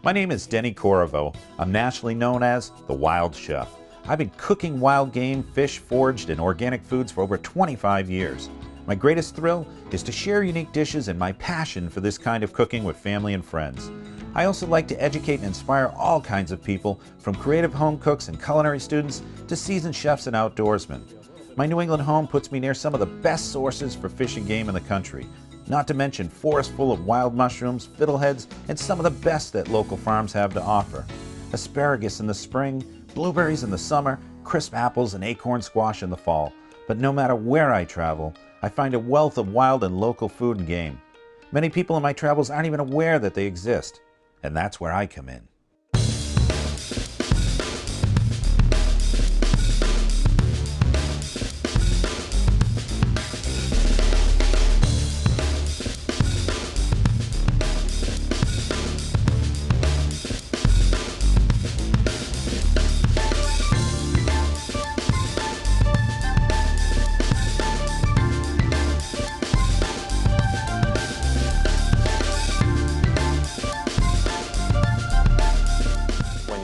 My name is Denny. I'm nationally known as the Wild Chef. I've been cooking wild game, fish, foraged, and organic foods for over 25 years. My greatest thrill is to share unique dishes and my passion for this kind of cooking with family and friends. I also like to educate and inspire all kinds of people, from creative home cooks and culinary students to seasoned chefs and outdoorsmen. My New England home puts me near some of the best sources for fish and game in the country. Not to mention forests full of wild mushrooms, fiddleheads, and some of the best that local farms have to offer. Asparagus in the spring, blueberries in the summer, crisp apples and acorn squash in the fall. But no matter where I travel, I find a wealth of wild and local food and game. Many people in my travels aren't even aware that they exist, and that's where I come in.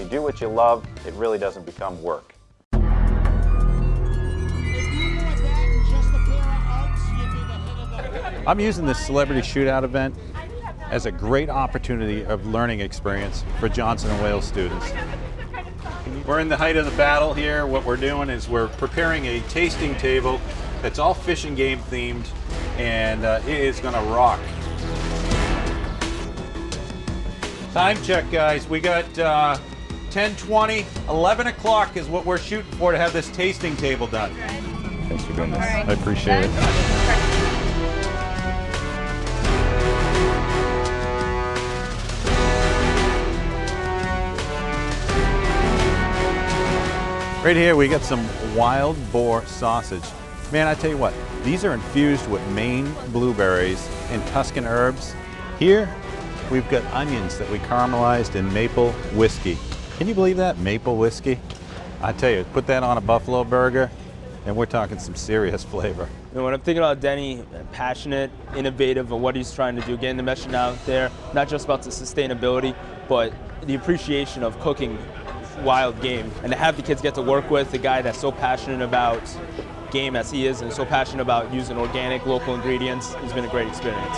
Do what you love, it really doesn't become work. I'm using this celebrity shootout event as a great opportunity of learning experience for Johnson & Wales students. We're in the height of the battle here. What we're doing is we're preparing a tasting table that's all fish and game themed, and it is gonna rock. Time check, guys. We got 10:20, 11 o'clock is what we're shooting for to have this tasting table done. Thanks for doing this. I appreciate it. Right here we got some wild boar sausage. Man, I tell you what, these are infused with Maine blueberries and Tuscan herbs. Here we've got onions that we caramelized in maple whiskey. Can you believe that? Maple whiskey? I tell you, put that on a buffalo burger, and we're talking some serious flavor. You know, when I'm thinking about Denny, passionate, innovative of what he's trying to do, getting the message out there, not just about the sustainability, but the appreciation of cooking wild game. And to have the kids get to work with a guy that's so passionate about game as he is, and so passionate about using organic, local ingredients, has been a great experience.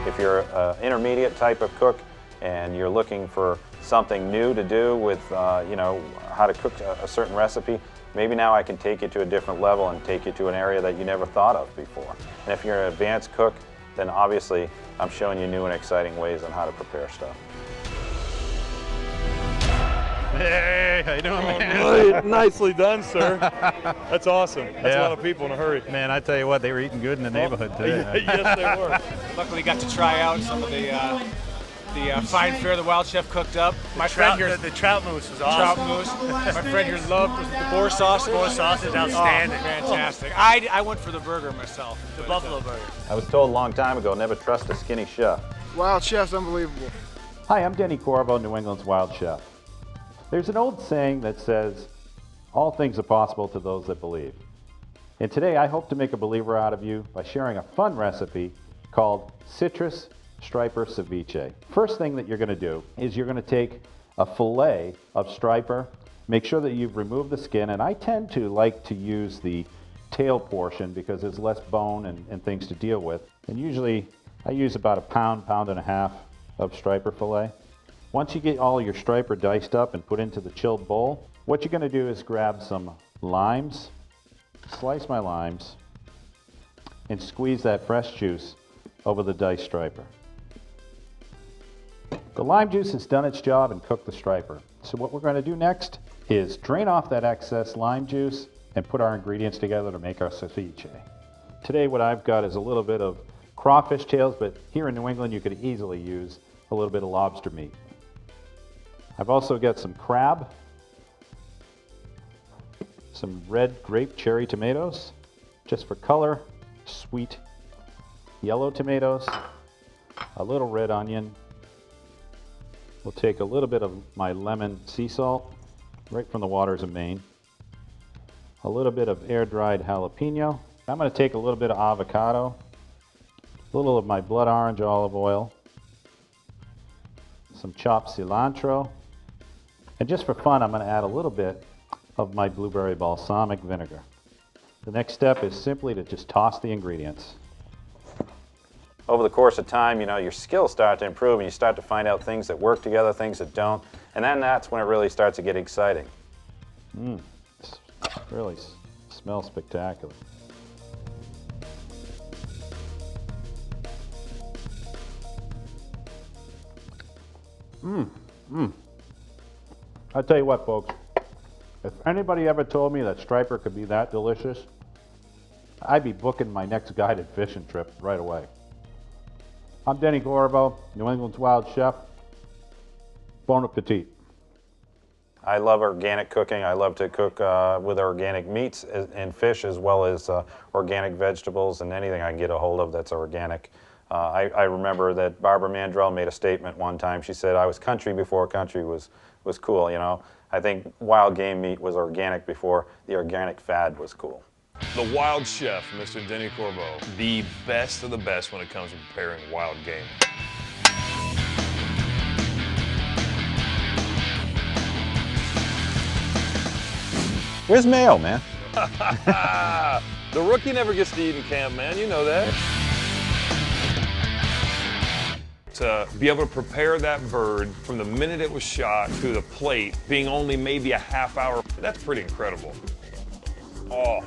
If you're an intermediate type of cook and you're looking for something new to do with, you know, how to cook a certain recipe, maybe now I can take you to a different level and take you to an area that you never thought of before. And if you're an advanced cook, then obviously I'm showing you new and exciting ways on how to prepare stuff. Hey, how you doing, man? Nicely done, sir. That's awesome. That's a lot of people in a hurry. Man, I tell you what, they were eating good in the neighborhood today. Yes, they were. Luckily got to try out some of the fine fare the Wild Chef cooked up. My friend here, The trout mousse was awesome. trout mousse. My friend here loved the boar sausage. Boar sausage, outstanding. Oh, fantastic. I went for the burger myself. The buffalo burger. I was told a long time ago, never trust a skinny chef. Wild Chef's unbelievable. Hi, I'm Denny, New England's Wild Chef. There's an old saying that says, all things are possible to those that believe. And today I hope to make a believer out of you by sharing a fun recipe called citrus striper ceviche. First thing that you're going to do is you're going to take a fillet of striper, make sure that you've removed the skin, and I tend to like to use the tail portion because there's less bone and things to deal with. And usually I use about a pound, pound and a half of striper fillet. Once you get all your striper diced up and put into the chilled bowl, what you're going to do is grab some limes, slice my limes, and squeeze that fresh juice over the diced striper. The lime juice has done its job and cooked the striper. So what we're going to do next is drain off that excess lime juice and put our ingredients together to make our ceviche. Today what I've got is a little bit of crawfish tails, but here in New England you could easily use a little bit of lobster meat. I've also got some crab, some red grape cherry tomatoes, just for color, sweet yellow tomatoes, a little red onion. We'll take a little bit of my lemon sea salt, right from the waters of Maine, a little bit of air-dried jalapeno. I'm going to take a little bit of avocado, A little of my blood orange olive oil, some chopped cilantro, and just for fun, I'm going to add a little bit of my blueberry balsamic vinegar. The next step is simply to just toss the ingredients. Over the course of time, you know, your skills start to improve and you start to find out things that work together, things that don't, and then that's when it really starts to get exciting. This really smells spectacular. I tell you what, folks, if anybody ever told me that striper could be that delicious, I'd be booking my next guided fishing trip right away. I'm Denny Corvo, New England's Wild Chef. Bon appetit. I love organic cooking. I love to cook with organic meats and fish, as well as organic vegetables and anything I can get a hold of that's organic. I remember that Barbara Mandrell made a statement one time. She said, "I was country before country was cool." You know, I think wild game meat was organic before the organic fad was cool. The Wild Chef, Mr. Denny Corvo, the best of the best when it comes to preparing wild game. Where's Mayo, man? The rookie never gets to eat in camp, man. You know that. To be able to prepare that bird from the minute it was shot to the plate, being only maybe a half hour, that's pretty incredible. Oh.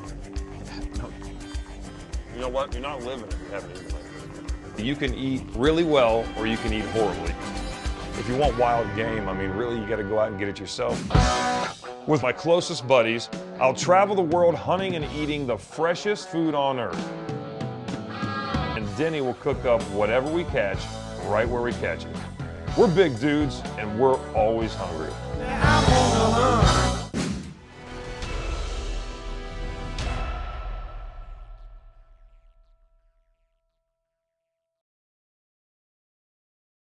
You know what? You're not living if you haven't eaten like this. You can eat really well or you can eat horribly. If you want wild game, I mean, really, you got to go out and get it yourself. With my closest buddies, I'll travel the world hunting and eating the freshest food on earth. And Denny will cook up whatever we catch right where we catch it. We're big dudes and we're always hungry.